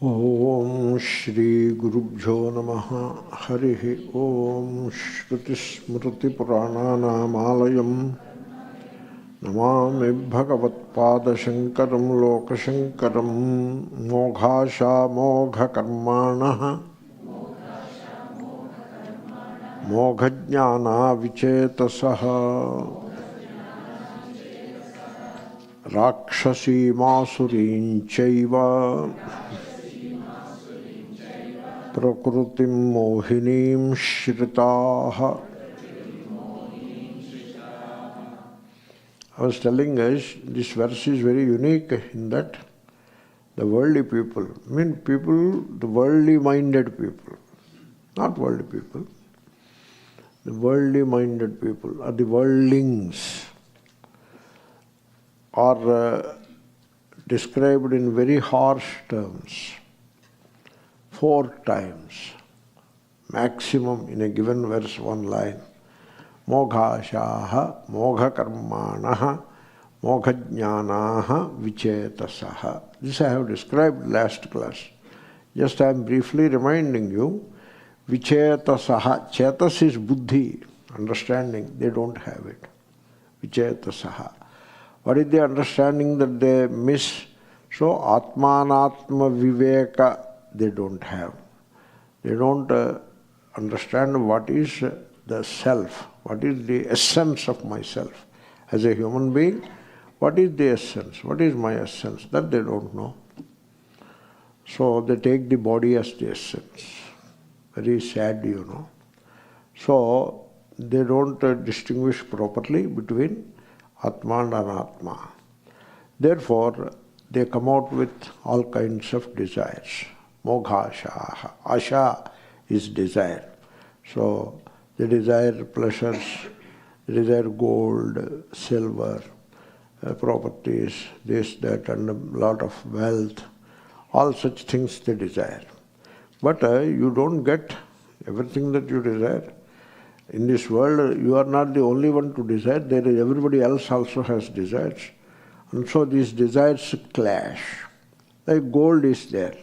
Om Shri Gurubhyo Namaha Harihi Om Shruti Smriti Purananam Alayam Namami Bhagavad Pada Shankaram Loka Shankaram Moghasha Mogha Karmanaha Mogha Jnana Vichetasaha Rakshasi Masurin Chaiva Prakrutim Mohinim Shritaha. I was telling us, this verse is very unique in that the worldly people, the worldly minded people, not worldly people, the worldly minded people are the worldlings, are described in very harsh terms. 4 times, maximum in a given verse, 1 line. Moghashaha, mogha karmanaha, mogha jnanaha, vichetasaha. This I have described last class. Just I am briefly reminding you, vichetasaha, chetas is buddhi, understanding, they don't have it. Vichetasaha. What is the understanding that they miss? So, atmanatma viveka, they don't have. They don't understand what is the self, what is the essence of myself. As a human being, what is the essence? What is my essence? That they don't know. So they take the body as the essence. Very sad, you know. So they don't distinguish properly between Atma and Anatma. Therefore, they come out with all kinds of desires. Moghashaha. Asha is desire. So they desire pleasures, they desire gold, silver, properties, this, that, and a lot of wealth. All such things they desire. But you don't get everything that you desire. In this world, you are not the only one to desire. There is everybody else also has desires. And so these desires clash. Like gold is there.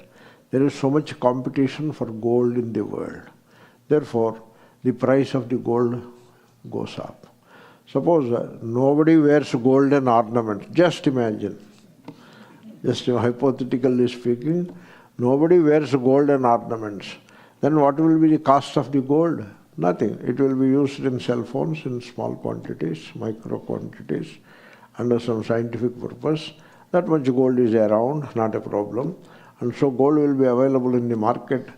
There is so much competition for gold in the world. Therefore, the price of the gold goes up. Suppose nobody wears golden ornaments. Just imagine. Just hypothetically speaking, nobody wears golden ornaments. Then what will be the cost of the gold? Nothing. It will be used in cell phones in small quantities, micro quantities, under some scientific purpose. That much gold is around, not a problem. And so gold will be available in the market,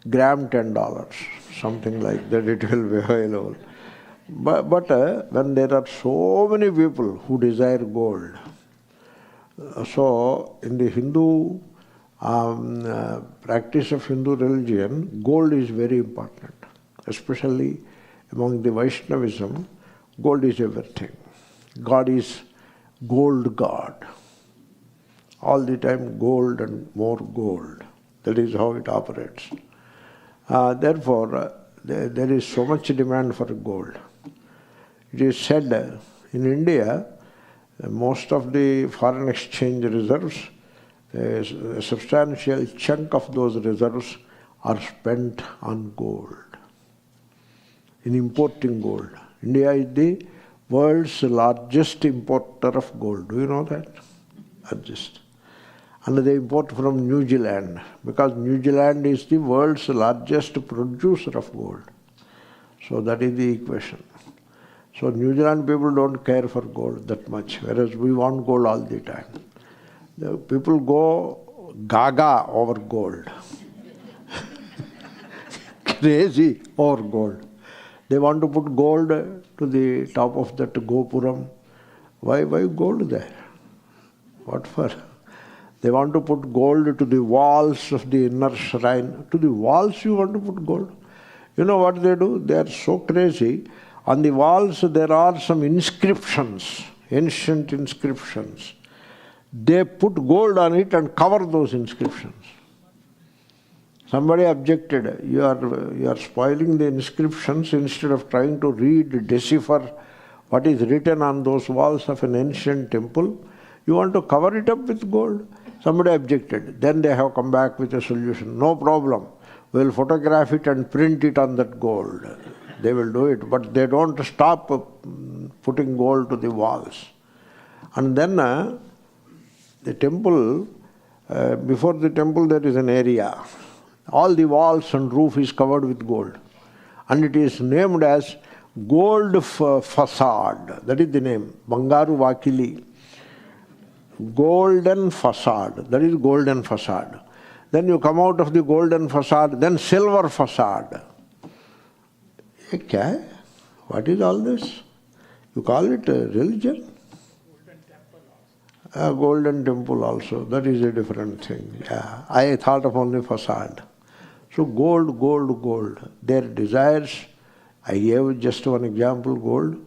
gram $10, something like that it will be available. But when there are so many people who desire gold, so in the Hindu practice of Hindu religion, gold is very important. Especially among the Vaishnavism, gold is everything. God is gold God. All the time gold and more gold. That is how it operates. Therefore, there is so much demand for gold. It is said in India, most of the foreign exchange reserves, a substantial chunk of those reserves are spent on gold. In importing gold. India is the world's largest importer of gold. Do you know that? Largest. And they import from New Zealand, because New Zealand is the world's largest producer of gold. So that is the equation. So New Zealand people don't care for gold that much, whereas we want gold all the time. The people go gaga over gold. Crazy over gold. They want to put gold to the top of that Gopuram. Why gold there? What for? They want to put gold to the walls of the inner shrine. To the walls you want to put gold? You know what they do? They are so crazy. On the walls there are some inscriptions, ancient inscriptions. They put gold on it and cover those inscriptions. Somebody objected, you are spoiling the inscriptions instead of trying to read, decipher what is written on those walls of an ancient temple. You want to cover it up with gold. Somebody objected. Then they have come back with a solution. No problem. We will photograph it and print it on that gold. They will do it, but they don't stop putting gold to the walls. And then the temple, before the temple there is an area. All the walls and roof is covered with gold. And it is named as gold facade. That is the name. Bangaru Vakili. Golden facade. That is golden facade. Then you come out of the golden facade, then silver facade. Okay. What is all this? You call it a religion? Golden temple also. That is a different thing. Yeah. I thought of only facade. So gold, gold, gold. Their desires, I gave just one example, gold.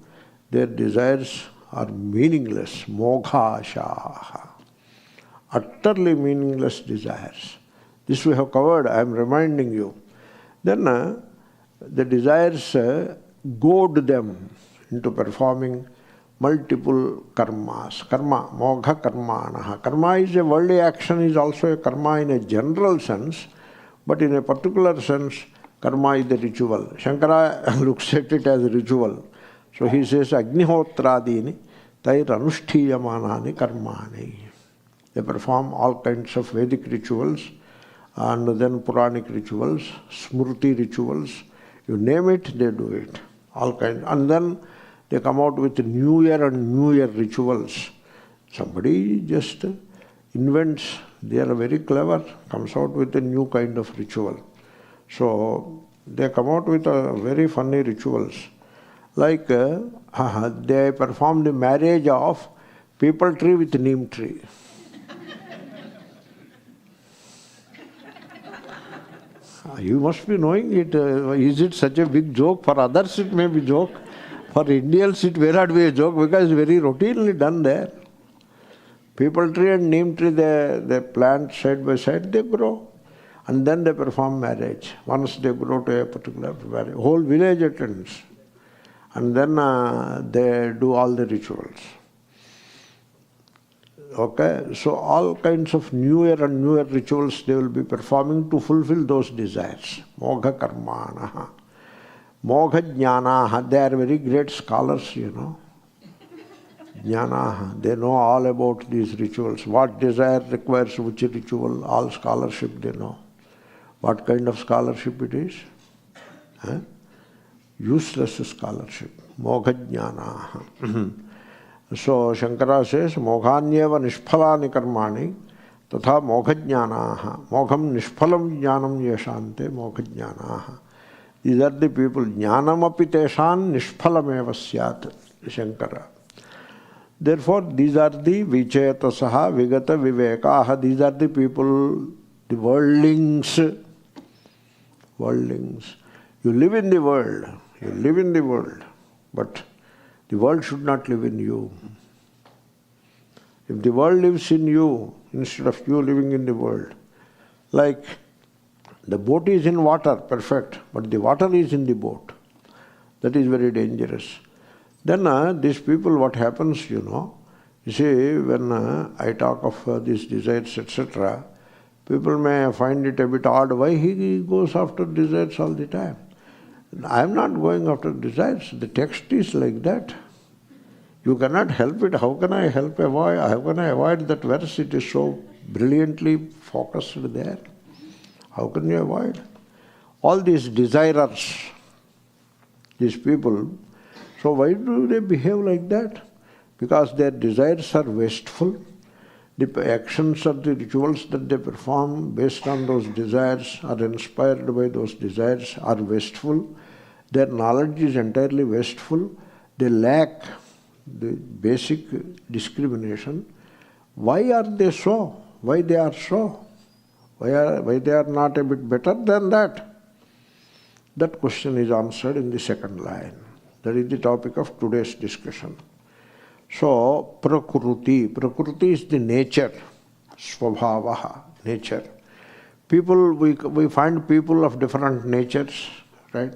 Their desires are meaningless. Moghashaha. Utterly meaningless desires. This we have covered, I am reminding you. Then the desires goad them into performing multiple karmas. Karma, mogha karmanaha. Karma is a worldly action, is also a karma in a general sense, but in a particular sense, karma is the ritual. Shankara looks at it as a ritual. So he says, Agnihotradini tair anushtiyamanani karmani. They perform all kinds of Vedic rituals, and then Puranic rituals, Smriti rituals, you name it, they do it. All kinds. And then they come out with New Year and New Year rituals. Somebody just invents, they are very clever, comes out with a new kind of ritual. So they come out with very funny rituals. Like they perform the marriage of people tree with neem tree. You must be knowing it. Is it such a big joke? For others it may be joke. For Indians it may not be a joke because it's very routinely done there. People tree and neem tree, they plant side by side, they grow. And then they perform marriage. Once they grow to a particular marriage, whole village attends. And then they do all the rituals. Okay, so all kinds of New Year and New Year rituals they will be performing to fulfill those desires. Mogha karmanaha. Mogha jnanaha. They are very great scholars, you know. Jnanaha. They know all about these rituals. What desire requires which ritual, all scholarship they know. What kind of scholarship it is? Useless scholarship. Mogha jnanaha. So Shankara says, Moghanyeva nishphalani karmani tatha moghajnanaha. Mogham nishphalam jnanam yeshante moghajnanaha. These are the people. Jnanam api teshan nishphalameva syat. Shankara. Therefore, these are the vichetasaha vigata vivekaha. These are the people, the worldlings. Worldlings. You live in the world. You live in the world. But the world should not live in you. If the world lives in you, instead of you living in the world, like the boat is in water, perfect, but the water is in the boat. That is very dangerous. Then these people, what happens, you know, you see, when I talk of these desires, etc., people may find it a bit odd. Why he goes after desires all the time? I am not going after desires. The text is like that. You cannot help it. How can I avoid? How can I avoid that verse? It is so brilliantly focused there. How can you avoid? All these desirers, these people, so why do they behave like that? Because their desires are wasteful. The actions or the rituals that they perform based on those desires are inspired by those desires are wasteful. Their knowledge is entirely wasteful. They lack the basic discrimination. Why are they so? Why they are so? Why they are not a bit better than that? That question is answered in the second line. That is the topic of today's discussion. So, Prakruti. Prakruti is the nature, Svabhavaha, nature. People, we find people of different natures, right?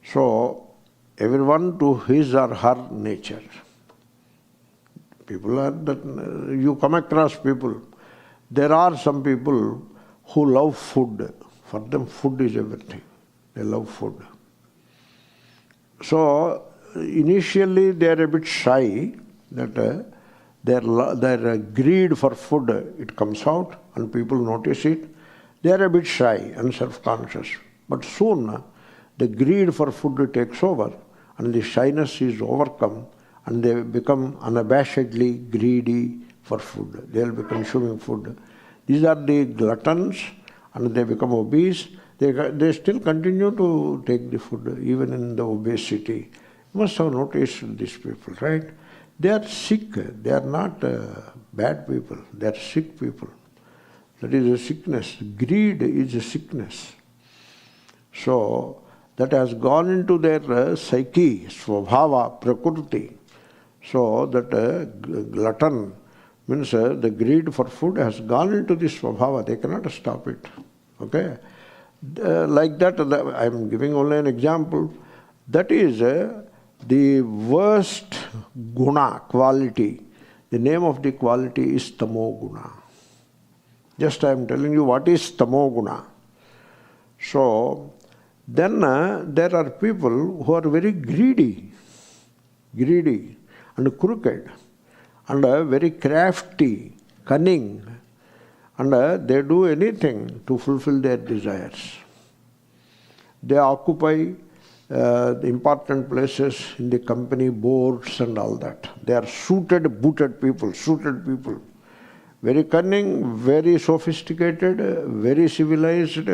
So, everyone to his or her nature. People are that, you come across people, There are some people who love food. For them, food is everything. They love food. So, initially they are a bit shy that their greed for food, it comes out and people notice it. They are a bit shy and self-conscious. But soon, the greed for food takes over and the shyness is overcome and they become unabashedly greedy for food. They will be consuming food. These are the gluttons and they become obese. They still continue to take the food even in the obesity. You must have noticed these people, right? They are sick. They are not bad people. They are sick people. That is a sickness. Greed is a sickness. So, that has gone into their psyche, svabhava, prakriti. So, that glutton means the greed for food has gone into the svabhava. They cannot stop it. Okay? Like that, I am giving only an example. That is the worst guna, quality. The name of the quality is tamo guna. Just I am telling you what is tamo guna. So, then there are people who are very greedy and crooked and very crafty, cunning, and they do anything to fulfill their desires. They occupy the important places in the company boards and all that. They are suited, booted people. Very cunning, very sophisticated, very civilized,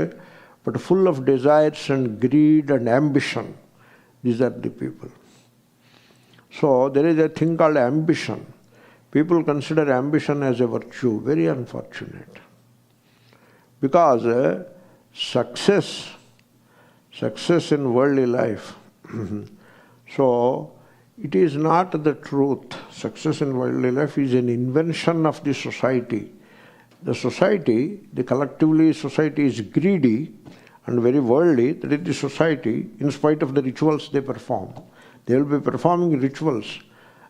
but full of desires and greed and ambition. These are the people. So there is a thing called ambition. People consider ambition as a virtue. Very unfortunate. Because success in worldly life, so it is not the truth. Success in worldly life is an invention of the society. The society, collectively society is greedy and very worldly. That is the society, in spite of the rituals they perform. They will be performing rituals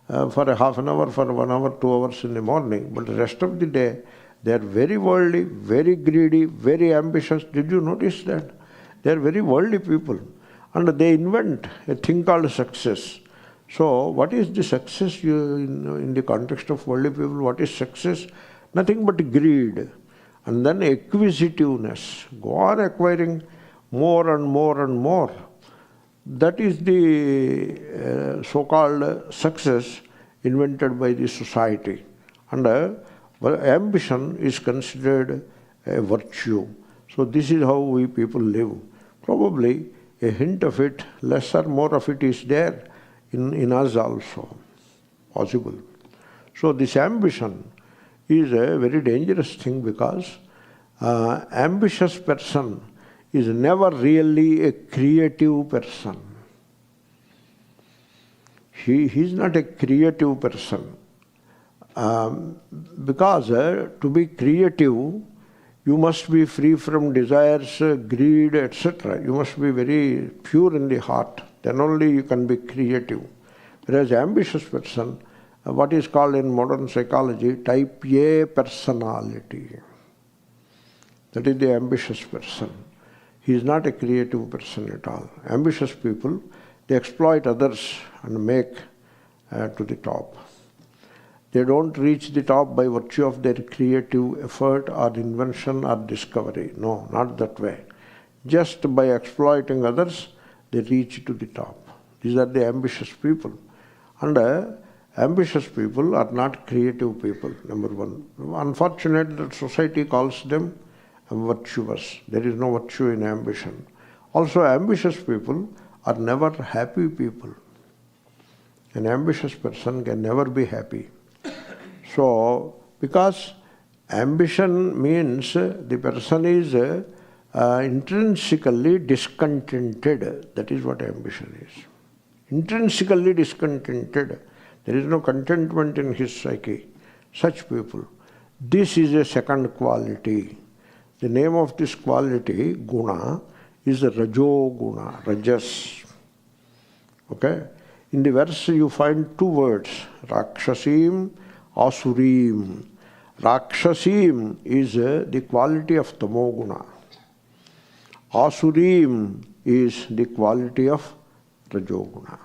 for a half an hour, for 1 hour, 2 hours in the morning. But the rest of the day, they are very worldly, very greedy, very ambitious. Did you notice that? They are very worldly people. And they invent a thing called success. So, what is the success in the context of worldly people? What is success? Nothing but greed. And then acquisitiveness. Go on acquiring more and more and more. That is the so-called success invented by the society. And ambition is considered a virtue. So this is how we people live. Probably a hint of it, less or more of it is there in us also. Possible. So this ambition is a very dangerous thing because ambitious person is never really a creative person. He is not a creative person. Because to be creative, you must be free from desires, greed, etc. You must be very pure in the heart. Then only you can be creative. Whereas ambitious person, what is called in modern psychology, type A personality. That is the ambitious person. He is not a creative person at all. Ambitious people, they exploit others and make to the top. They don't reach the top by virtue of their creative effort or invention or discovery. No, not that way. Just by exploiting others, they reach to the top. These are the ambitious people. And ambitious people are not creative people, number one. Unfortunate that society calls them virtuous. There is no virtue in ambition. Also, ambitious people are never happy people. An ambitious person can never be happy. So, because ambition means the person is intrinsically discontented. That is what ambition is. Intrinsically discontented. There is no contentment in his psyche. Such people. This is a second quality. The name of this quality, guna, is Rajo Guna, Rajas. Okay? In the verse you find two words, Rakshasim, Asurim. Rakshasim is the quality of tamoguna. Asurim is the quality of rajoguna.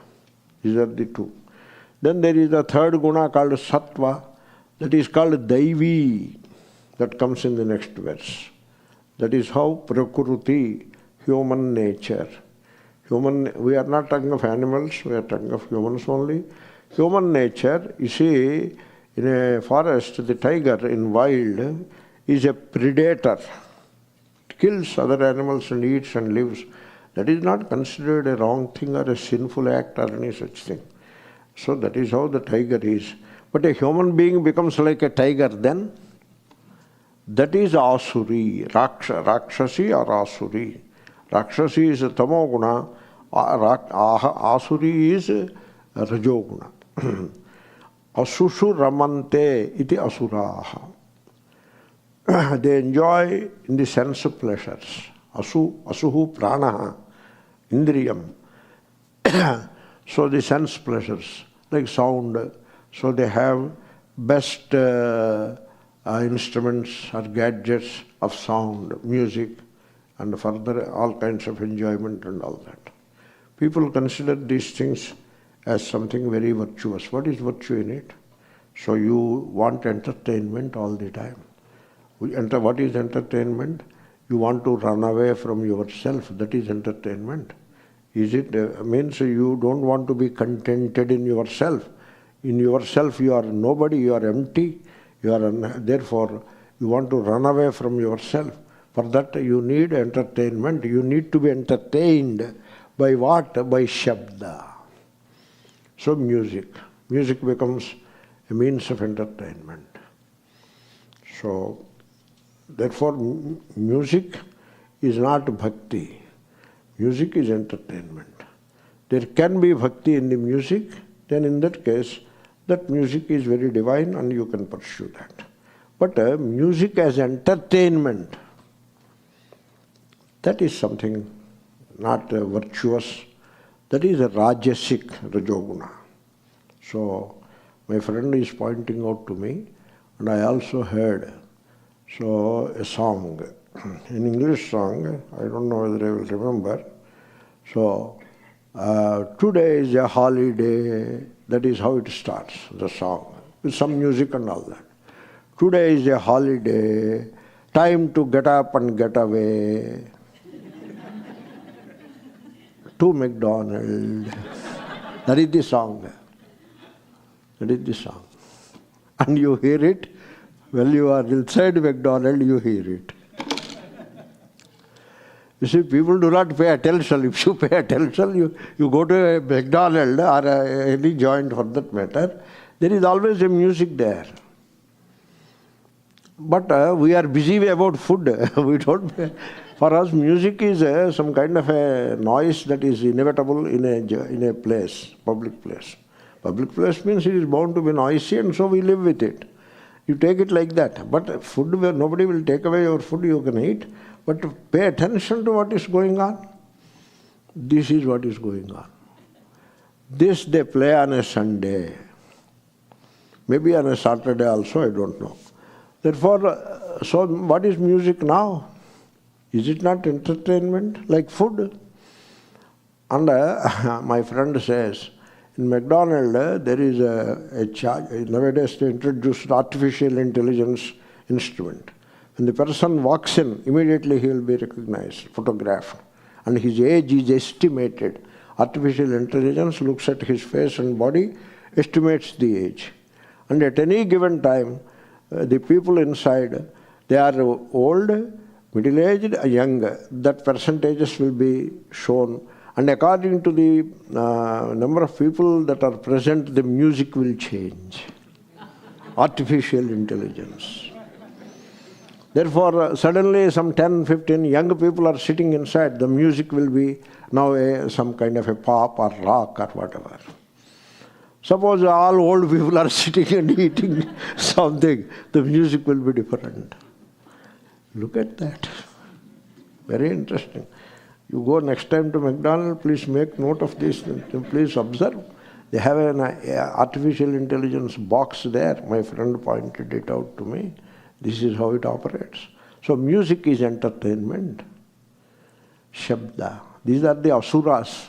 These are the two. Then there is a third guna called sattva, that is called daivi, that comes in the next verse. That is how prakruti, human nature. We are not talking of animals, we are talking of humans only. Human nature, you see, in a forest, the tiger in wild is a predator. It kills other animals and eats and lives. That is not considered a wrong thing or a sinful act or any such thing. So that is how the tiger is. But a human being becomes like a tiger then. That is asuri, rakshasi or asuri. Rakshasi is tamoguna, asuri is rajoguna. Asushu ramante iti asuraha. They enjoy in the sense of pleasures. Asuhu pranaha, indriyam. So the sense pleasures, like sound. So they have best instruments or gadgets of sound, music, and further all kinds of enjoyment and all that. People consider these things as something very virtuous. What is virtue in it? So you want entertainment all the time. What is entertainment? You want to run away from yourself. That is entertainment. Is it means you don't want to be contented in yourself. In yourself you are nobody, you are empty. Therefore you want to run away from yourself. For that you need entertainment. You need to be entertained by what? By shabda. So music. Music becomes a means of entertainment. So therefore music is not bhakti. Music is entertainment. There can be bhakti in the music, then in that case, that music is very divine and you can pursue that. But music as entertainment, that is something not virtuous. That is a rajasic rajoguna. So my friend is pointing out to me, and I also heard a song, an English song, I don't know whether I will remember. So, today is a holiday, that is how it starts, the song, with some music and all that. Today is a holiday, time to get up and get away to McDonald's. That is the song. That is the song. And you hear it, when you are inside McDonald's, you hear it. You see, people do not pay attention. If you pay attention, you go to a McDonald's or any joint for that matter, there is always a music there. But we are busy about food. We don't pay. For us, music is some kind of a noise that is inevitable in a place, public place. Public place means it is bound to be noisy, and so we live with it. You take it like that. But food, where nobody will take away your food, you can eat. But to pay attention to what is going on, this is what is going on. This they play on a Sunday. Maybe on a Saturday also, I don't know. Therefore, so what is music now? Is it not entertainment like food? And my friend says, in McDonald's, there is a charge. Nowadays they introduced artificial intelligence instrument. When the person walks in, immediately he will be recognized, photographed. And his age is estimated. Artificial intelligence looks at his face and body, estimates the age. And at any given time, the people inside, they are old, middle-aged, young. That percentages will be shown. And according to the number of people that are present, the music will change. Artificial intelligence. Therefore, suddenly some 10, 15 young people are sitting inside. The music will be now some kind of a pop or rock or whatever. Suppose all old people are sitting and eating something, the music will be different. Look at that. Very interesting. You go next time to McDonald's, please make note of this. Please observe. They have an artificial intelligence box there. My friend pointed it out to me. This is how it operates. So music is entertainment. Shabda. These are the asuras.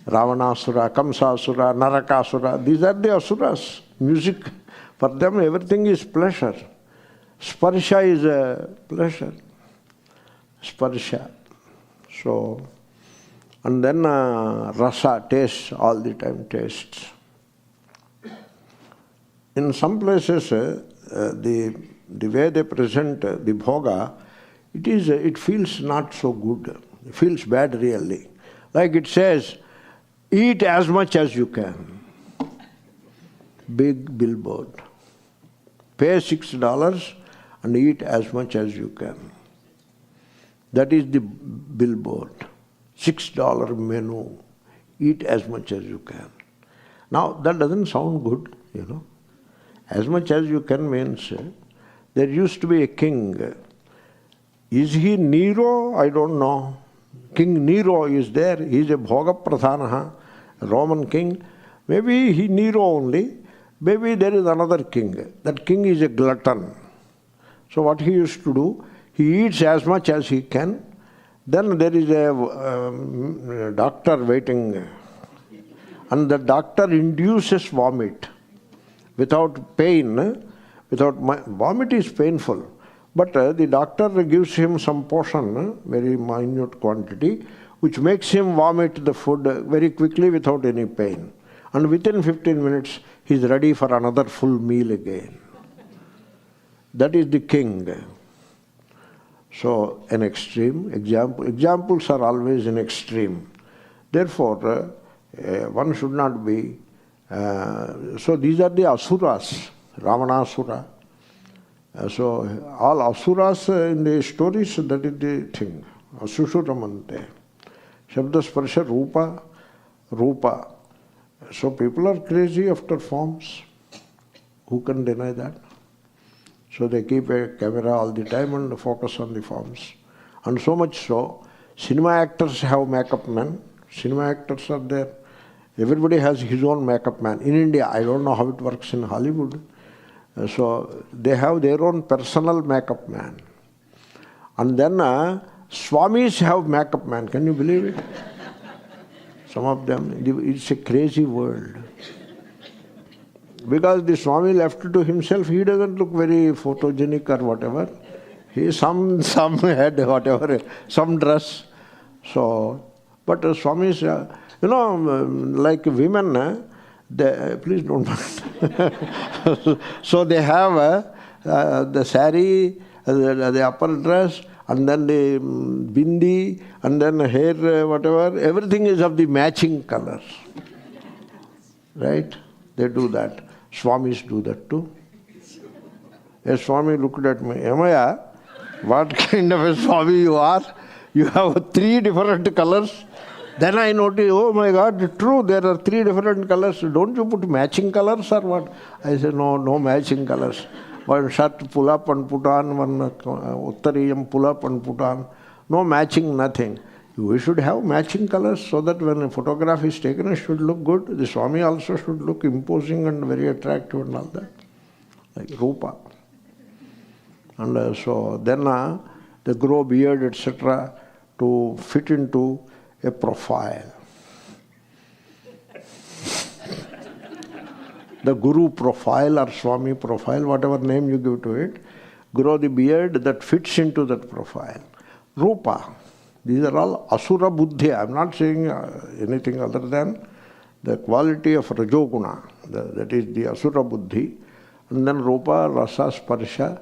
Ravanasura, Kamsasura, Narakasura. These are the asuras. Music. For them everything is pleasure. Sparsha is a pleasure. Sparsha. So, and then rasa, taste, all the time tastes. In some places, the way they present the bhoga, it feels not so good. It feels bad really. Like it says, eat as much as you can. Big billboard. Pay $6 and eat as much as you can. That is the billboard. $6 menu. Eat as much as you can. Now that doesn't sound good, you know. As much as you can means there used to be a king. Is he Nero? I don't know. King Nero is there. He is a Bhoga Pradhanaha, Roman king. Maybe he Nero only. Maybe there is another king. That king is a glutton. So what he used to do, he eats as much as he can. Then there is a doctor waiting. And the doctor induces vomit without pain. Vomit is painful. But the doctor gives him some portion, very minute quantity, which makes him vomit the food very quickly without any pain. And within 15 minutes, he is ready for another full meal again. That is the king. So, an extreme example. Examples are always an extreme. Therefore, one should not be. So, these are the asuras, Ravanasura. So, all asuras in the stories, that is the thing. Asushuramante. Shabda sparsha rupa, rupa. So, people are crazy after forms. Who can deny that? So, they keep a camera all the time and focus on the forms. And so much so, cinema actors have makeup men. Cinema actors are there. Everybody has his own makeup man. In India, I don't know how it works in Hollywood. So they have their own personal makeup man. And then Swamis have makeup man. Can you believe it? Some of them, it's a crazy world. Because the Swami left to himself, he doesn't look very photogenic or whatever. He some head, whatever, some dress. So, but Swamis, like women, please don't mind. So they have the sari, the upper dress, and then the bindi, and then hair, whatever. Everything is of the matching color. Right? They do that. Swamis do that too. A Swami looked at me. Amaya, what kind of a Swami you are? You have 3 different colors. Then I noticed, oh my God, true, there are 3 different colors. Don't you put matching colors or what? I said, no matching colors. One shirt pull up and put on, one uttariyam pull up and put on. No matching, nothing. We should have matching colors so that when a photograph is taken, it should look good. The Swami also should look imposing and very attractive and all that. Like Rupa. And so then they grow beard, etc. to fit into a profile. The Guru profile or Swami profile, whatever name you give to it, grow the beard that fits into that profile. Rupa. These are all asura buddhi. I am not saying anything other than the quality of rajoguna. That is the asura buddhi. And then rupa, rasa, sparsha,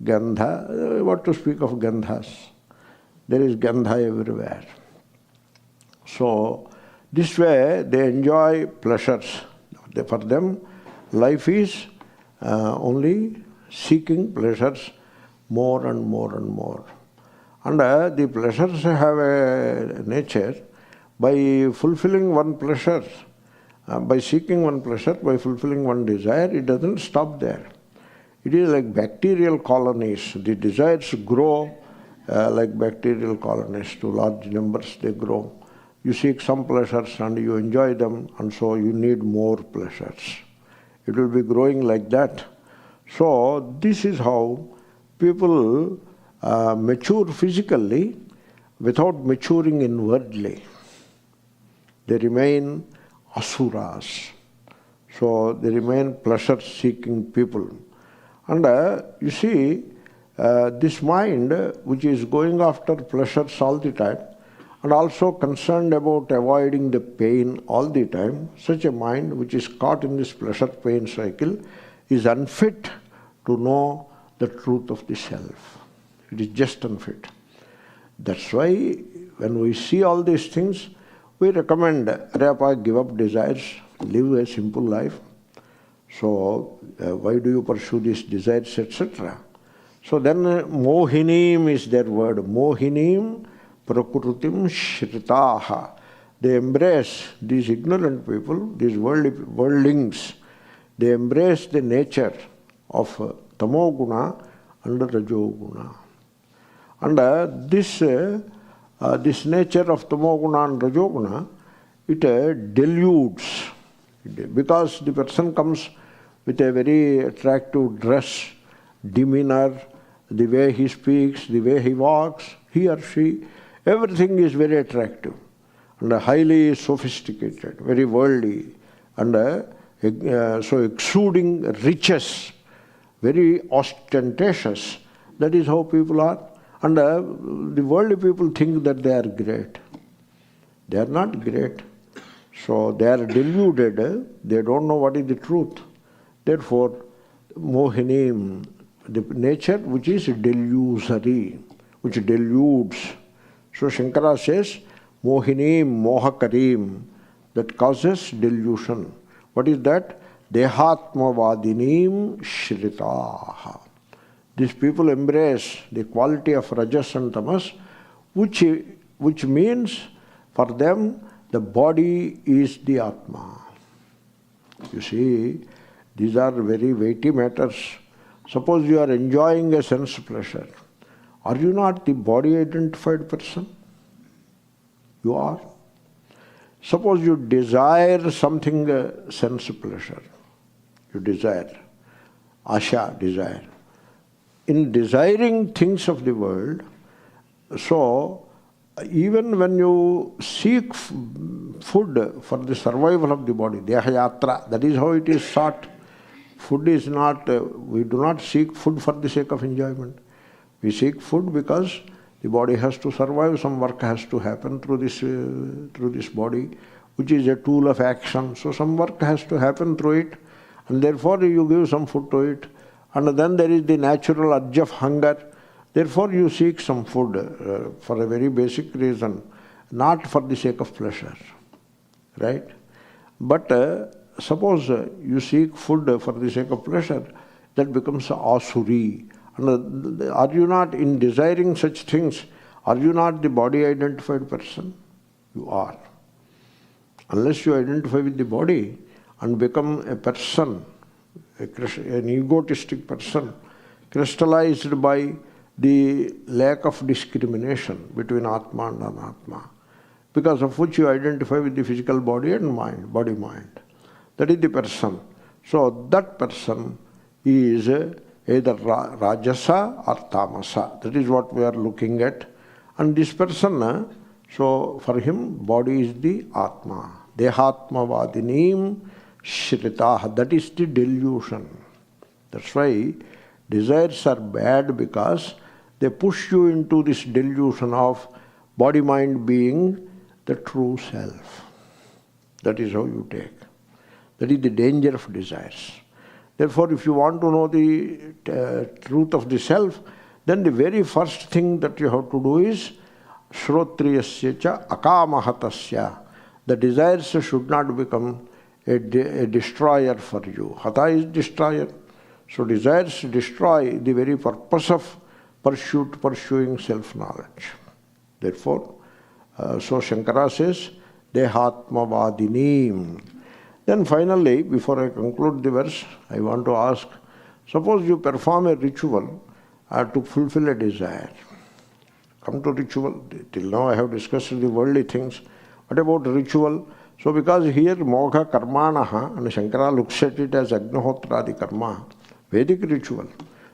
gandha. What to speak of gandhas? There is gandha everywhere. So, this way they enjoy pleasures. For them, life is only seeking pleasures more and more and more. And the pleasures have a nature. By fulfilling one pleasure, by seeking one pleasure, by fulfilling one desire, it doesn't stop there. It is like bacterial colonies. The desires grow like bacterial colonies. To large numbers they grow. you seek some pleasures and you enjoy them, and so you need more pleasures. It will be growing like that. So this is how people mature physically without maturing inwardly. They remain asuras. So they remain pleasure-seeking people. And you see, this mind which is going after pleasures all the time and also concerned about avoiding the pain all the time, such a mind which is caught in this pleasure-pain cycle is unfit to know the truth of the self. It is just unfit. That's why when we see all these things, we recommend, Areyappa, give up desires, live a simple life. So why do you pursue these desires, etc.? So then mohinim is their word. Mohinim prakrutim shritaha. They embrace, these ignorant people, these worldlings, they embrace the nature of tamoguna and rajoguna. And this nature of tamoguna and rajoguna, it deludes. Because the person comes with a very attractive dress, demeanor, the way he speaks, the way he walks, he or she, everything is very attractive and highly sophisticated, very worldly, and so exuding riches, very ostentatious. That is how people are. And the worldly people think that they are great. They are not great. So they are deluded. They don't know what is the truth. Therefore, mohinim, the nature which is delusory, which deludes. So Shankara says, mohinim, mohakarim, that causes delusion. What is that? Dehatmavadinim shritaha. These people embrace the quality of rajas and tamas, which means for them the body is the Atma. You see, these are very weighty matters. Suppose you are enjoying a sense pleasure. Are you not the body-identified person? You are. Suppose you desire something, sense pleasure. You desire. Asha, desire. In desiring things of the world, so even when you seek food for the survival of the body, dehayatra, that is how it is sought. Food is not, we do not seek food for the sake of enjoyment. We seek food because the body has to survive, some work has to happen through this body, which is a tool of action. So some work has to happen through it, and therefore you give some food to it. And then there is the natural urge of hunger. Therefore you seek some food for a very basic reason, not for the sake of pleasure. Right? But suppose you seek food for the sake of pleasure, that becomes asuri. And are you not, in desiring such things, are you not the body-identified person? You are. Unless you identify with the body and become a person, an egotistic person, crystallized by the lack of discrimination between Atma and Anatma, because of which you identify with the physical body and mind, body-mind. That is the person. So that person is either Rajasa or Tamasa. That is what we are looking at. And this person, so for him, body is the Atma. Dehatmavadinim Shritah, that is the delusion. That's why desires are bad, because they push you into this delusion of body-mind being the true self. That is how you take. That is the danger of desires. Therefore, if you want to know the truth of the self, then the very first thing that you have to do is Shrotriyasya cha akamahatasya. The desires should not become a destroyer for you. Hata is destroyer. So desires destroy the very purpose of pursuing self-knowledge. Therefore, so Shankara says, Dehatmavadinim. Then finally, before I conclude the verse, I want to ask, suppose you perform a ritual to fulfill a desire. Come to ritual. Till now I have discussed the worldly things. What about ritual? So because here moha karmanaha, and Shankara looks at it as agnahotradi karma, Vedic ritual.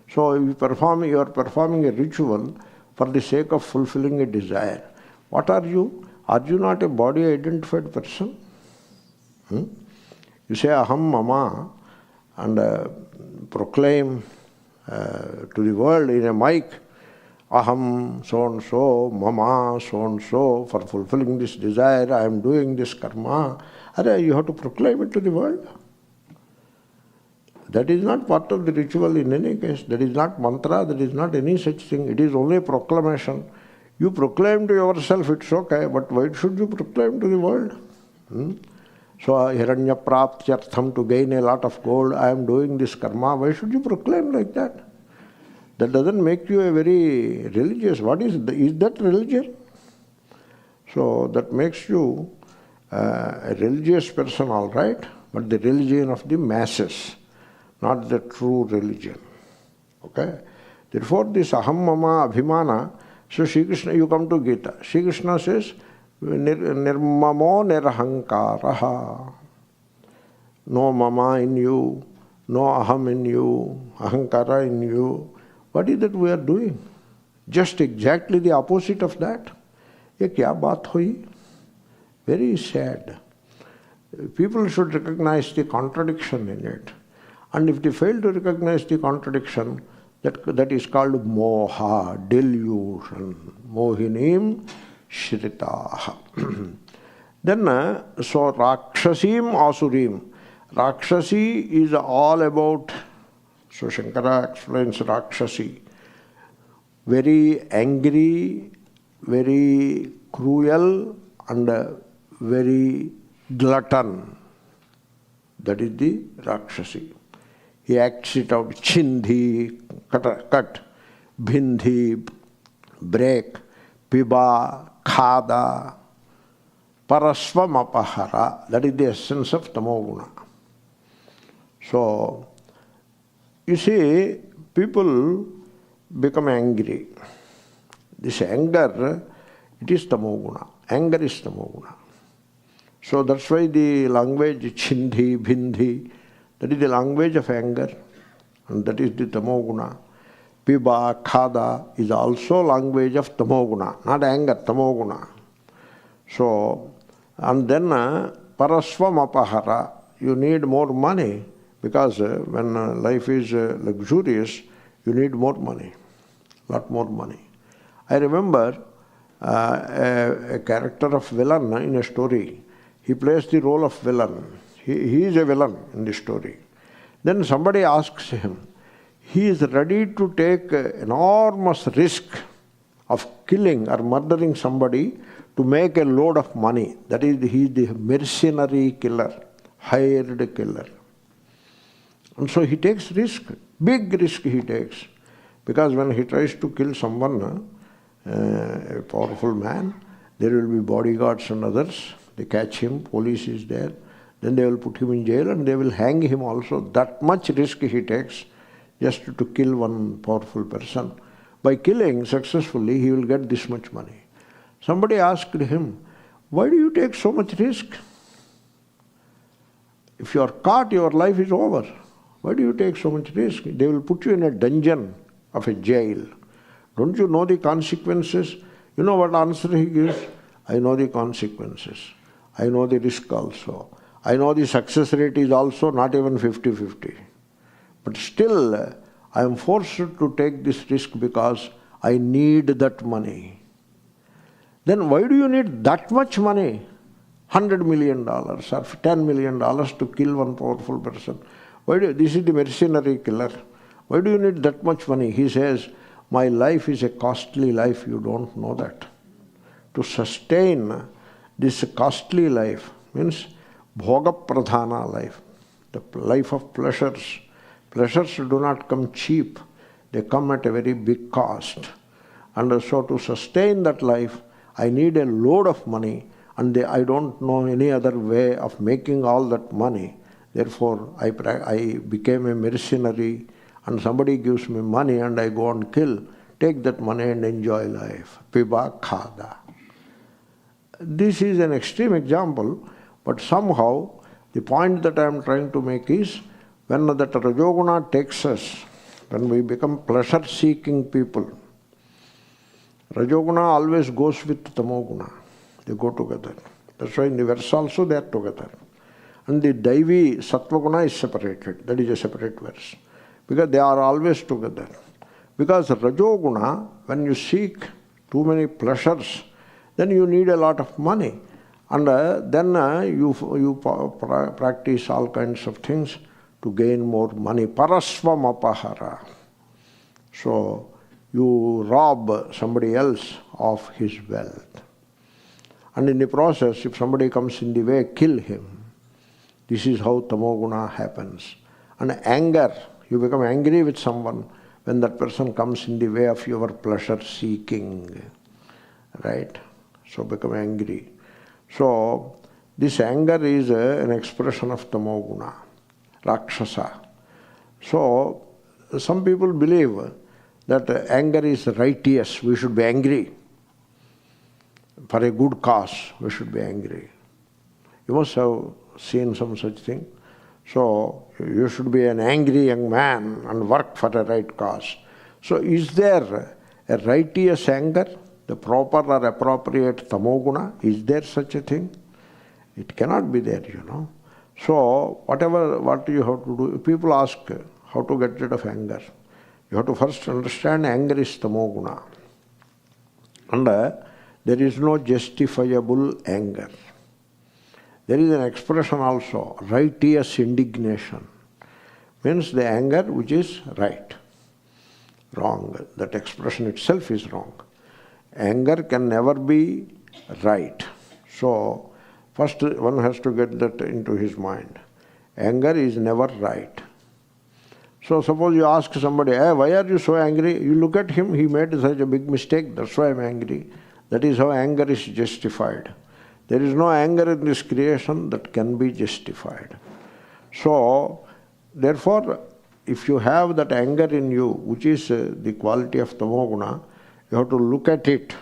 So you are performing a ritual for the sake of fulfilling a desire. What are you? Are you not a body identified person? You say aham mama and proclaim to the world in a mic, aham so and so, mama so and so, for fulfilling this desire I am doing this karma. You have to proclaim it to the world. That is not part of the ritual in any case. That is not mantra, that is not any such thing. It is only a proclamation. You proclaim to yourself, it's okay, but why should you proclaim to the world? So, hiranya praptyartham, to gain a lot of gold, I am doing this karma. Why should you proclaim like that? That doesn't make you a very religious. What is that religion? So, that makes you a religious person, all right, but the religion of the masses, not the true religion. Okay? Therefore, this aham mama abhimana, so Shri Krishna, you come to Gita. Shri Krishna says, nirmamo nirahankaraha. No mama in you, no aham in you, ahankara in you. What is that we are doing? Just exactly the opposite of that. Ye kya baat hui? Very sad. People should recognize the contradiction in it. And if they fail to recognize the contradiction, that is called moha, delusion. Mohinim shritaha. Then, so Rakshasim Asurim. Rakshasi is all about, so Shankara explains Rakshasi. Very angry, very cruel, and very glutton. That is the Rakshasi. He acts it out. Chindhi, cut, bhindhi, break, piba, khada, parasvamapahara. That is the essence of tamoguna. So, you see, people become angry. This anger, it is tamoguna. Anger is tamoguna. So that's why the language chindhi, bhindhi, that is the language of anger, and that is the tamoguna. Piba, khada is also language of tamoguna, not anger, tamoguna. So, and then parasvamapahara, you need more money, because when life is luxurious, you need more money, lot more money. I remember a character of villain in a story. He plays the role of villain. He is a villain in the story. Then somebody asks him, he is ready to take enormous risk of killing or murdering somebody to make a load of money. That is, he is the mercenary killer, hired killer. And so he takes risk, big risk he takes. Because when he tries to kill someone, a powerful man, there will be bodyguards and others. They catch him, police is there. Then they will put him in jail and they will hang him also. That much risk he takes just to kill one powerful person. By killing successfully, he will get this much money. Somebody asked him, why do you take so much risk? If you are caught, your life is over. Why do you take so much risk? They will put you in a dungeon of a jail. Don't you know the consequences? You know what answer he gives? I know the consequences. I know the risk also. I know the success rate is also not even 50-50. But still, I am forced to take this risk because I need that money. Then why do you need that much money? $100 million or $10 million to kill one powerful person. This is the mercenary killer. Why do you need that much money? He says, my life is a costly life, you don't know that. To sustain this costly life means bhoga pradhana life, the life of pleasures. Pleasures do not come cheap, they come at a very big cost. And so to sustain that life, I need a load of money, and I don't know any other way of making all that money. Therefore, I became a mercenary, and somebody gives me money and I go and kill. Take that money and enjoy life. Piba khada. This is an extreme example, but somehow the point that I am trying to make is when that Rajoguna takes us, when we become pleasure-seeking people, Rajoguna always goes with Tamoguna. They go together. That's why in the verse also they are together. And the Daivi Sattvaguna is separated. That is a separate verse. Because they are always together. Because Rajoguna, when you seek too many pleasures, then you need a lot of money. And then you practice all kinds of things to gain more money. Parasvamapahara. So you rob somebody else of his wealth. And in the process, if somebody comes in the way, kill him. This is how Tamoguna happens. And anger, you become angry with someone when that person comes in the way of your pleasure seeking. Right? So become angry. So this anger is an expression of Tamoguna, Rakshasa. So some people believe that anger is righteous. We should be angry. For a good cause, we should be angry. You must have seen some such thing. So you should be an angry young man and work for a right cause. So is there a righteous anger, the proper or appropriate tamoguna? Is there such a thing? It cannot be there, you know. So what you have to do, people ask how to get rid of anger. You have to first understand anger is tamoguna. And there is no justifiable anger. There is an expression also, righteous indignation. Means the anger which is right. Wrong. That expression itself is wrong. Anger can never be right. So, first one has to get that into his mind. Anger is never right. So suppose you ask somebody, hey, why are you so angry? You look at him, he made such a big mistake, that's why I'm angry. That is how anger is justified. There is no anger in this creation that can be justified. So, therefore, if you have that anger in you, which is the quality of tamoguna, you have to look at it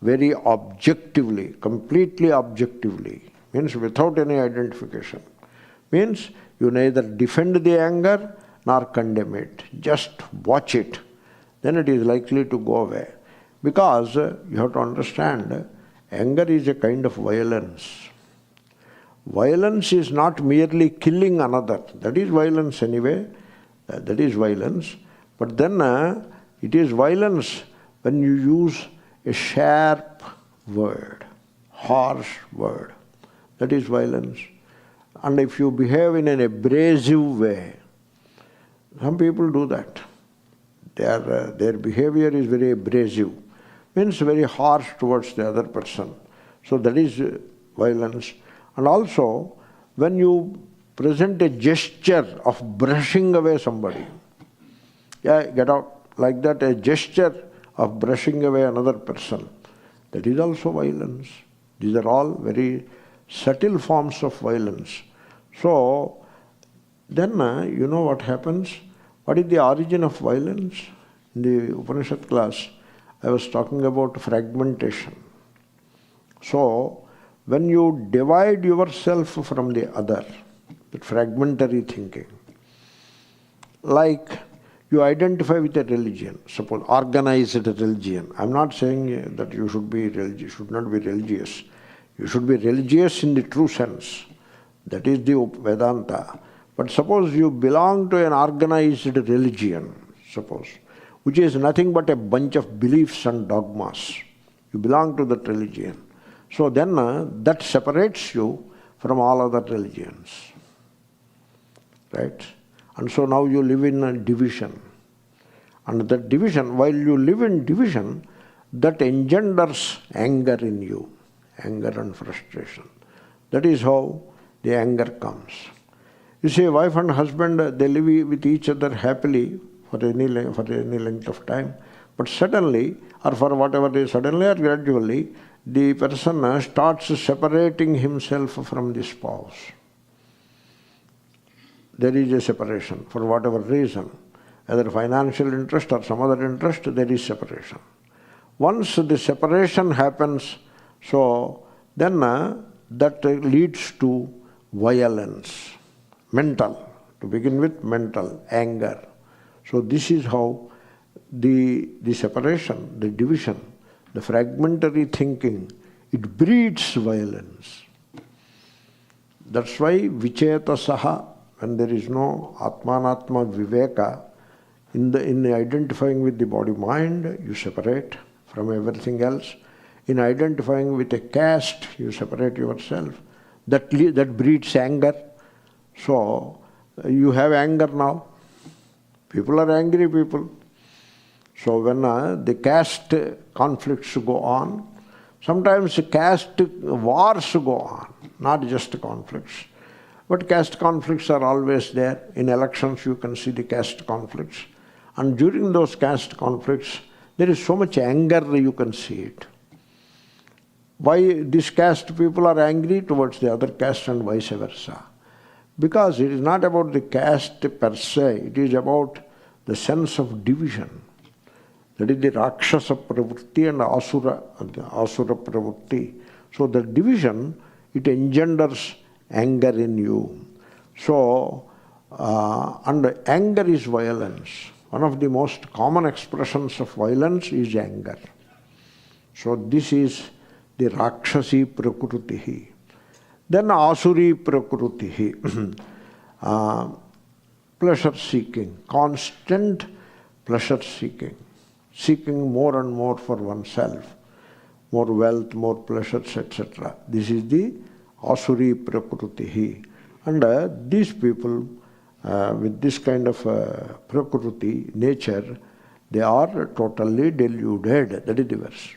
very objectively, completely objectively. Means without any identification. Means you neither defend the anger nor condemn it. Just watch it. Then it is likely to go away. Because you have to understand, anger is a kind of violence. Violence is not merely killing another. That is violence anyway. That is violence. But then it is violence when you use a sharp word, harsh word. That is violence. And if you behave in an abrasive way, some people do that. Their behavior is very abrasive. Means very harsh towards the other person. So that is violence. And also, when you present a gesture of brushing away somebody, yeah, get out, like that, a gesture of brushing away another person, that is also violence. These are all very subtle forms of violence. So, then you know what happens? What is the origin of violence? In the Upanishad class, I was talking about fragmentation. So, when you divide yourself from the other, that fragmentary thinking, like you identify with a religion, suppose organized religion. I'm not saying that you should be religious, should not be religious. You should be religious in the true sense. That is the Vedanta. But suppose you belong to an organized religion, suppose, which is nothing but a bunch of beliefs and dogmas. You belong to that religion. So then that separates you from all other religions. Right? And so now you live in a division. And that division, while you live in division, that engenders anger in you. Anger and frustration. That is how the anger comes. You see, wife and husband, they live with each other happily for any length of time. But suddenly, or for whatever reason, suddenly or gradually, the person starts separating himself from the spouse. There is a separation for whatever reason. Either financial interest or some other interest, there is separation. Once the separation happens, So then that leads to violence, mental, to begin with mental, anger. So this is how the separation, the division, the fragmentary thinking, it breeds violence. That's why vichetasaha, when there is no atmanatma viveka, in identifying with the body-mind, you separate from everything else. In identifying with a caste, you separate yourself. That breeds anger. So you have anger now. People are angry people. So when the caste conflicts go on, sometimes caste wars go on, not just conflicts. But caste conflicts are always there. In elections you can see the caste conflicts. And during those caste conflicts, there is so much anger you can see it. Why these caste people are angry towards the other caste and vice versa? Because it is not about the caste per se, it is about the sense of division. That is the Rakshasa pravritti and Asura pravritti. So the division, it engenders anger in you. So, and anger is violence. One of the most common expressions of violence is anger. So this is the Rakshasi prakriti. Then Asuri prakriti. Pleasure seeking, constant pleasure seeking. Seeking more and more for oneself, more wealth, more pleasures, etc. This is the Asuri prakriti. And these people with this kind of prakriti, nature, they are totally deluded. That is the verse.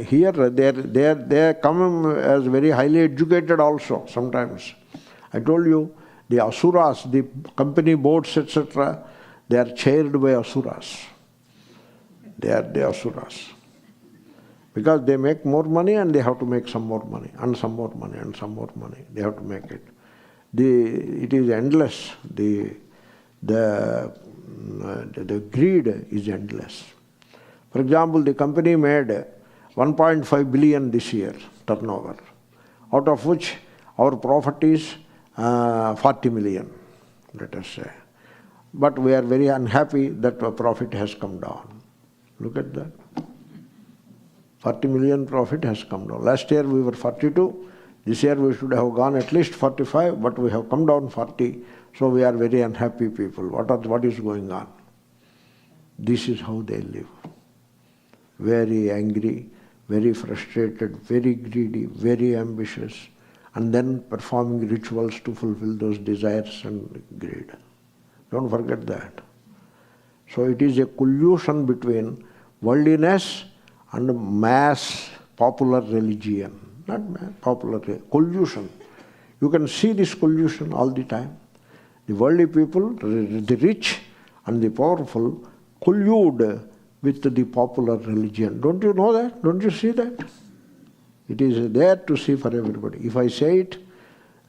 Here they come as very highly educated also sometimes. I told you, the asuras, the company boards, etc., they are chaired by asuras. They are the asuras. Because they make more money and they have to make some more money, and some more money, and some more money. They have to make it. It is endless. The greed is endless. For example, the company made 1.5 billion this year turnover, out of which our profit is 40 million, let us say. But we are very unhappy that our profit has come down. Look at that. 40 million profit has come down. Last year we were 42. This year we should have gone at least 45, but we have come down 40. So we are very unhappy people. What is going on? This is how they live. Very angry, very frustrated, very greedy, very ambitious, and then performing rituals to fulfill those desires and greed. Don't forget that. So it is a collusion between worldliness and mass popular religion. Not mass, popular, collusion. You can see this collusion all the time. The worldly people, the rich and the powerful, collude with the popular religion. Don't you know that? Don't you see that? It is there to see for everybody. If I say it,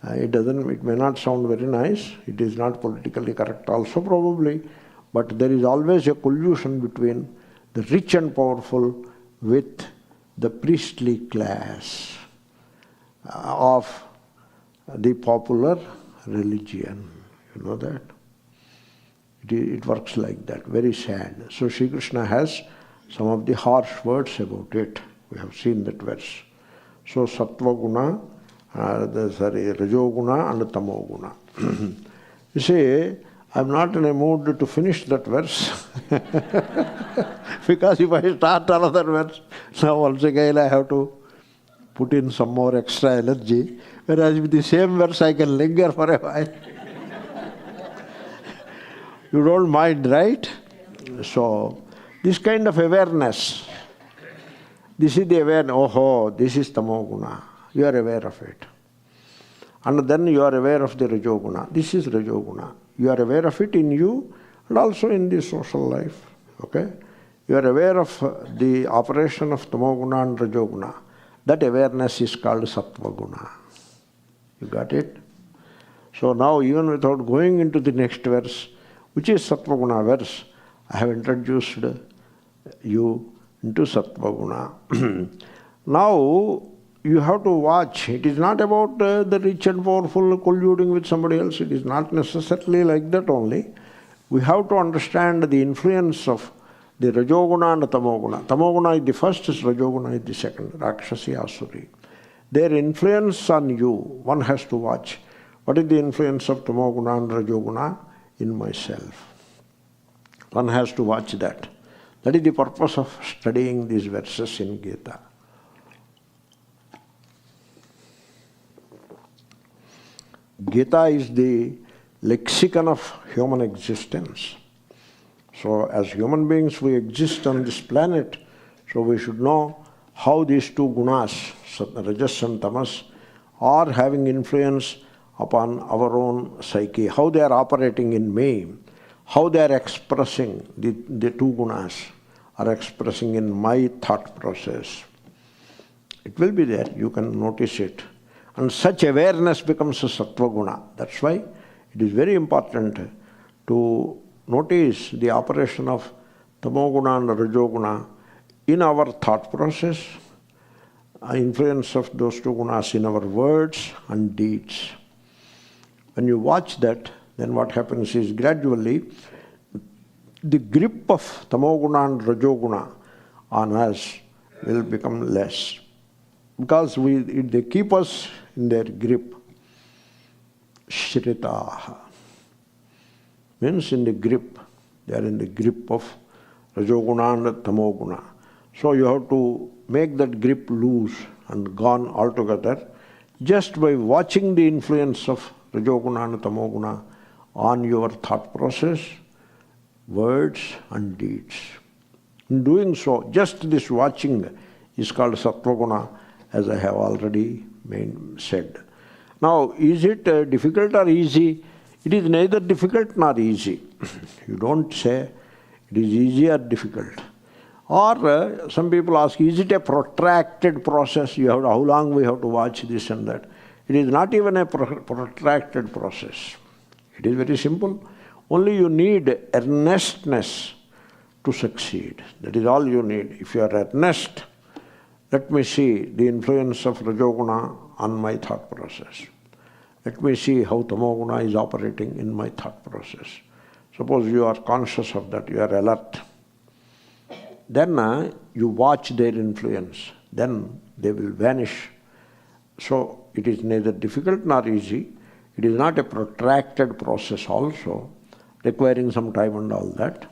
it may not sound very nice. It is not politically correct also probably. But there is always a collusion between the rich and powerful with the priestly class of the popular religion. You know that? It works like that, very sad. So Sri Krishna has some of the harsh words about it. We have seen that verse. So Sattva Guna, Rajo Guna and Tamo Guna. You see, I'm not in a mood to finish that verse. Because if I start another verse, now once again I have to put in some more extra energy. Whereas with the same verse I can linger for a while. You don't mind, right? So, this kind of awareness, this is the awareness, oh, this is Tamoguna. You are aware of it. And then you are aware of the Rajoguna. This is Rajoguna. You are aware of it in you and also in the social life. Okay? You are aware of the operation of Tamoguna and Rajoguna. That awareness is called Sattvaguna. You got it? So now, even without going into the next verse, which is Sattvaguna verse, I have introduced you into Sattvaguna. Now, you have to watch. It is not about the rich and powerful colluding with somebody else. It is not necessarily like that only. We have to understand the influence of the Rajoguna and the Tamoguna. Tamoguna is the first, Rajoguna is the second, Rakshasi, Asuri. Their influence on you, one has to watch. What is the influence of Tamoguna and Rajoguna in myself? One has to watch that. That is the purpose of studying these verses in Gita. Gita is the lexicon of human existence. So as human beings we exist on this planet, so we should know how these two gunas, Rajas and Tamas, are having influence upon our own psyche, how they are operating in me, how they are expressing, the two gunas are expressing in my thought process. It will be there, you can notice it. And such awareness becomes a sattva guna. That's why it is very important to notice the operation of tamoguna and rajoguna in our thought process, influence of those two gunas in our words and deeds. When you watch that, then what happens is gradually the grip of tamoguna and rajoguna on us will become less. Because they keep us in their grip. Shritaha means in the grip. They are in the grip of Rajoguna and Tamoguna. So you have to make that grip loose and gone altogether just by watching the influence of Rajoguna and Tamoguna on your thought process, words and deeds. In doing so, just this watching is called Sattvaguna, as I have already said. Now, is it difficult or easy? It is neither difficult nor easy. You don't say it is easy or difficult. Or some people ask, is it a protracted process? How long we have to watch this and that? It is not even a protracted process. It is very simple. Only you need earnestness to succeed. That is all you need. If you are earnest, let me see the influence of Rajoguna on my thought process. Let me see how Tamoguna is operating in my thought process. Suppose you are conscious of that, you are alert. Then you watch their influence. Then they will vanish. So it is neither difficult nor easy. It is not a protracted process also, requiring some time and all that.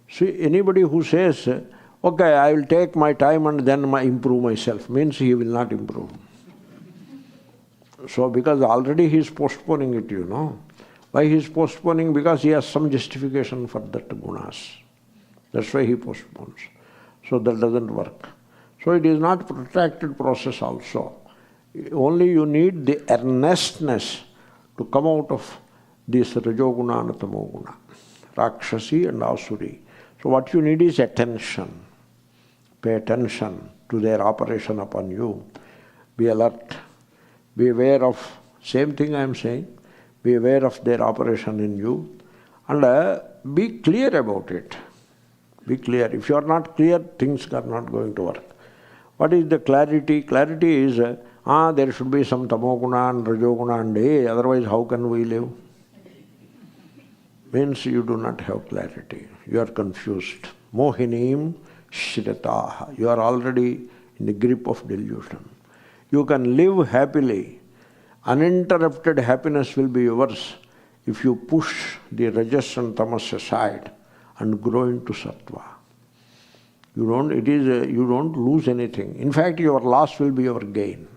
See, anybody who says, okay, I will take my time and then improve myself, means he will not improve. So because already he is postponing it, you know. Why he is postponing? Because he has some justification for that gunas. That's why he postpones. So that doesn't work. So it is not protracted process also. Only you need the earnestness to come out of this Rajoguna and Tamoguna, Rakshasi and Asuri. So what you need is attention. Pay attention to their operation upon you. Be alert. Be aware of, same thing I am saying, be aware of their operation in you and be clear about it. Be clear. If you are not clear, things are not going to work. What is the clarity? Clarity is, there should be some Tamoguna and Rajoguna and otherwise how can we live? Means you do not have clarity. You are confused. Mohinim Shritaha. You are already in the grip of delusion. You can live happily. Uninterrupted happiness will be yours if you push the Rajas and Tamas aside and grow into Sattva. You don't lose anything. In fact, your loss will be your gain.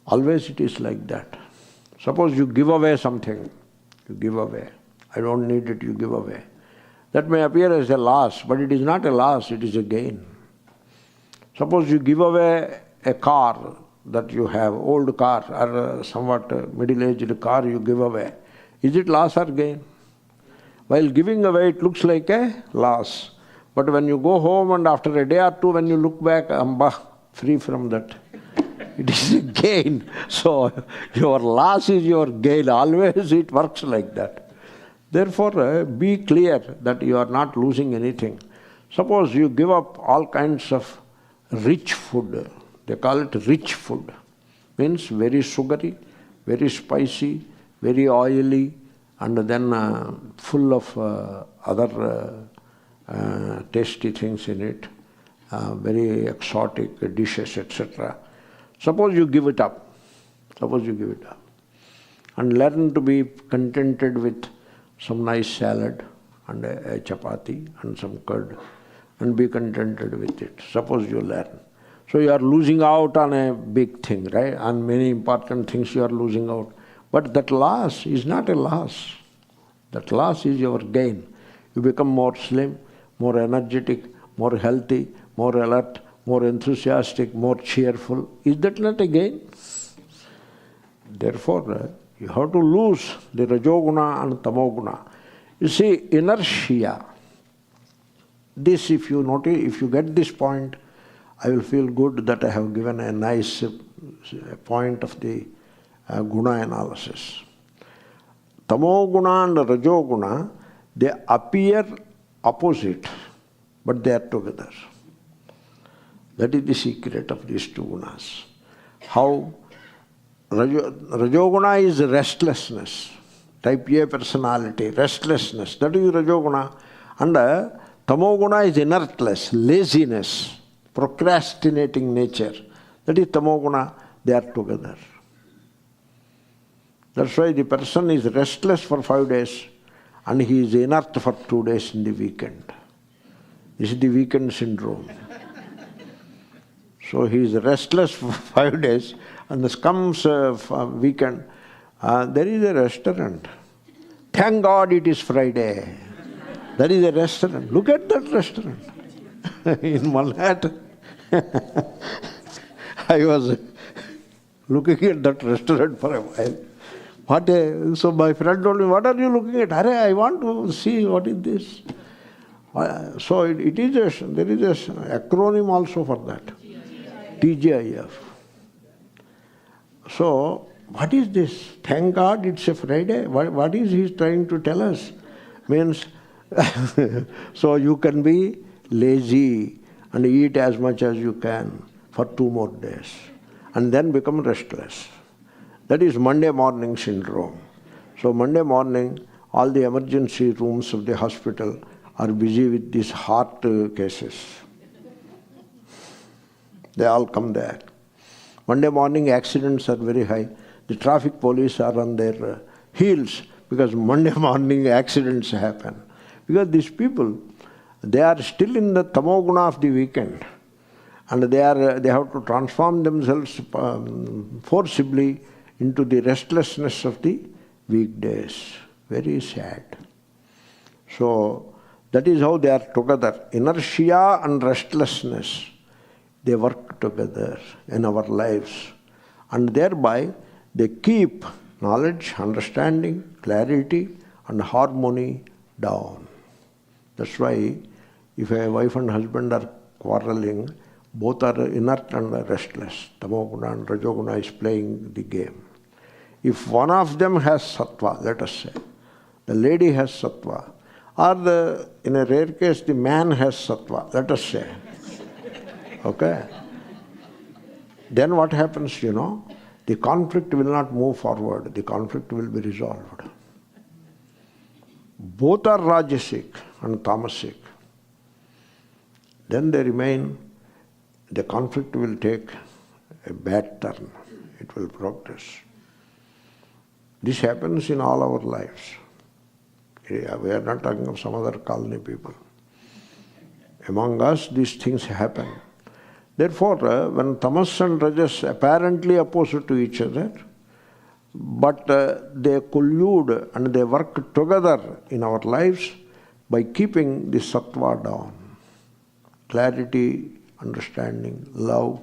Always it is like that. Suppose you give away something. You give away. I don't need it, you give away. That may appear as a loss, but it is not a loss, it is a gain. Suppose you give away a car that you have, old car or somewhat middle-aged car you give away. Is it loss or gain? While giving away it looks like a loss. But when you go home and after a day or two when you look back, free from that. It is a gain. So your loss is your gain. Always it works like that. Therefore, be clear that you are not losing anything. Suppose you give up all kinds of rich food. They call it rich food. Means very sugary, very spicy, very oily, and then full of other tasty things in it, very exotic dishes, etc. Suppose you give it up. Suppose you give it up. And learn to be contented with some nice salad and a chapati and some curd, and be contented with it. Suppose you learn. So you are losing out on a big thing, right? On many important things you are losing out. But that loss is not a loss. That loss is your gain. You become more slim, more energetic, more healthy, more alert, more enthusiastic, more cheerful. Is that not a gain? Therefore, you have to lose the Rajoguna and Tamoguna. You see, inertia. This, if you notice, if you get this point, I will feel good that I have given a nice point of the guna analysis. Tamoguna and Rajoguna, they appear opposite, but they are together. That is the secret of these two gunas. How Rajoguna is restlessness, type A personality, restlessness, that is Rajoguna. And Tamoguna is inertless, laziness, procrastinating nature, that is Tamoguna. They are together. That's why the person is restless for 5 days and he is inert for 2 days in the weekend. This is the weekend syndrome. So he is restless for 5 days, and this comes weekend, there is a restaurant. Thank God it is Friday. That is a restaurant. Look at that restaurant. In Manhattan. I was looking at that restaurant for a while. So my friend told me, what are you looking at? I want to see what is this. So there is an acronym also for that. TGIF. So, what is this? Thank God it's a Friday. What is he trying to tell us? Means, so you can be lazy and eat as much as you can for 2 more days and then become restless. That is Monday morning syndrome. So Monday morning, all the emergency rooms of the hospital are busy with these heart cases. They all come there. Monday morning accidents are very high. The traffic police are on their heels because Monday morning accidents happen. Because these people, they are still in the tamoguna of the weekend, and they have to transform themselves forcibly into the restlessness of the weekdays. Very sad. So that is how they are together. Inertia and restlessness, they work together in our lives, and thereby they keep knowledge, understanding, clarity and harmony down. That's why if a wife and husband are quarreling, both are inert and restless. Tamoguna and Rajoguna is playing the game. If one of them has sattva, let us say, the lady has sattva, or in a rare case the man has sattva, let us say, okay, then what happens, the conflict will not move forward, the conflict will be resolved. Both are rajasic and tamasic. Then they remain, the conflict will take a bad turn, it will progress. This happens in all our lives. We are not talking of some other colony people. Among us, these things happen. Therefore, when tamas and rajas apparently opposite to each other, but they collude and they work together in our lives by keeping the sattva down. Clarity, understanding, love,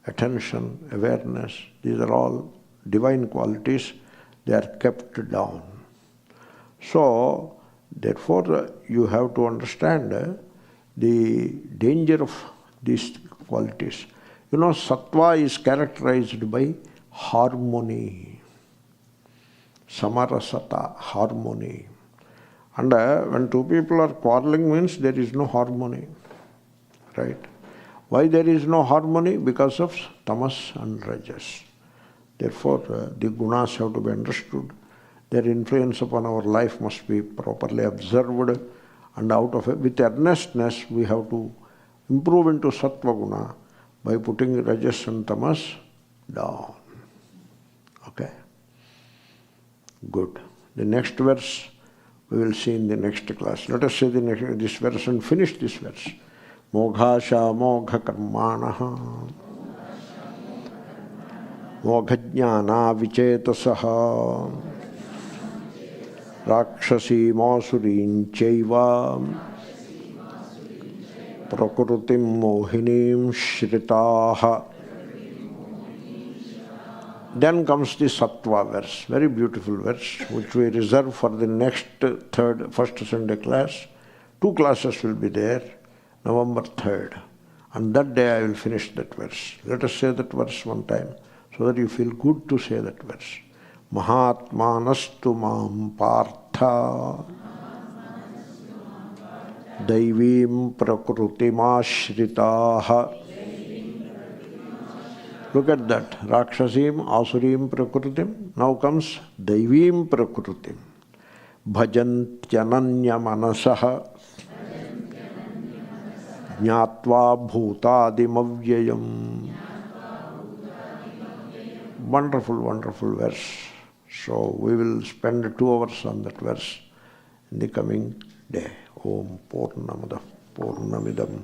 attention, awareness, these are all divine qualities. They are kept down. So, therefore, you have to understand the danger of these qualities. Sattva is characterized by harmony. Samarasata, harmony. And when two people are quarreling means there is no harmony. Right? Why there is no harmony? Because of tamas and rajas. Therefore, the gunas have to be understood. Their influence upon our life must be properly observed, and out of it, with earnestness, we have to improve into sattva guna by putting rajas and tamas down. Okay? Good. The next verse we will see in the next class. Let us say this verse and finish this verse. Moghasha mogha karmanaha moghajnana vicetasaha rakshasi masurin chaiva prakrutim mohinim shritaha. Then comes the sattva verse, very beautiful verse, which we reserve for the next first Sunday class. 2 classes will be there, November 3rd. And that day I will finish that verse. Let us say that verse one time, so that you feel good to say that verse. Mahatmanastu mam partha daivim prakrutimashritah. Look at that. Rakshasim, Asurim Prakrutim. Now comes Daivim Prakrutim. Bhajantyananya manasaha Jnatva bhutadimavyayam. Wonderful, wonderful verse. So we will spend 2 hours on that verse in the coming day. Om Purnamada Purnamidam